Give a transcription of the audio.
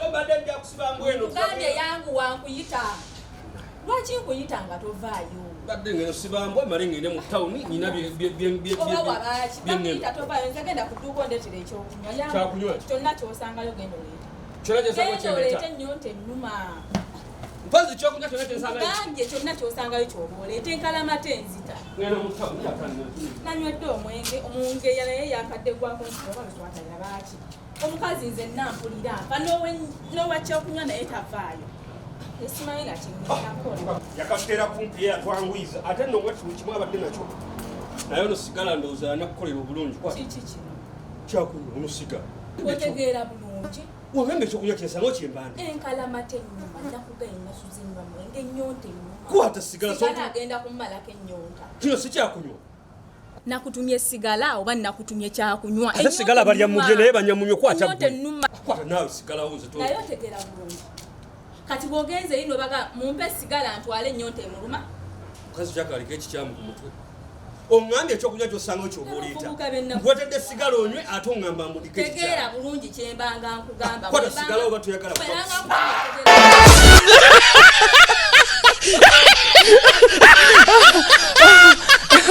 nako badde nja kusiba mbweno. Gambye yangu wankuyita. Lwaki nkuyita nga tovaayo? Badde ngeno siba mbwe mali ngende mu town nyina bye. Oba wabaki bakuyita tovaayo nzagenda ku dduuka ondeetera ekyokunywa. Kyaakunywa. Kyonna ky'osangayo genda oleeta. Kyonna ky'osangayo ky'oleeta. Genda oleeta ennyonta ennuma. Mpozi kyokunywa kyonna ky'osangayo. Gambye kyonna ky'osangayo ky'oba oleeta enkalamate enzita. Ngenda mu town yakanna. Nanywedde omwenge naye yakadde gwako nsiba biswatanya baaki. Omukazi nze nampulira nfa n'owa kyokunywa naye tavaayo. Esimanyi na kinnakola. Yakatera kumpi yatwanguyiza ate nno wetu kimu abadde nakyo. Naye ono Sigala ndowooza anakukolera obulungi. Kiki kino? Kyaakunywa ono Sigala. Otegeera bulungi. Wamembe ekyokunywa kyensanga kyembande. Enkalamate ennuma nakugaye nasuze nnwa mwenge ennyonta ennuma. Kwata Sigala Sigala agenda kummalako ennyonta. Kino si Kyaakunywa. Nakutumye Sigala oba nakutumye Kyaakunywa. Ate Sigala balya muje naye banyamunyo kwata. Ennyonta ennuma. Kwata naawe Sigala wunze to. Naye otegeera bulungi. Kati bw'ogenze ino baga mumpe Sigala ntwale ennyonta emuluma. Mukazi kyakaliko ekikyamu ku mutwe. Oŋŋambye ekyokunywa ky'osanga ky'oba oleeta. Nkwetedde Sigala onywe ate oŋŋamba mbudike ekikyamu. Tegeera bulungi kyembanga nkugamba. Kwata Sigala oba toyagala kuba.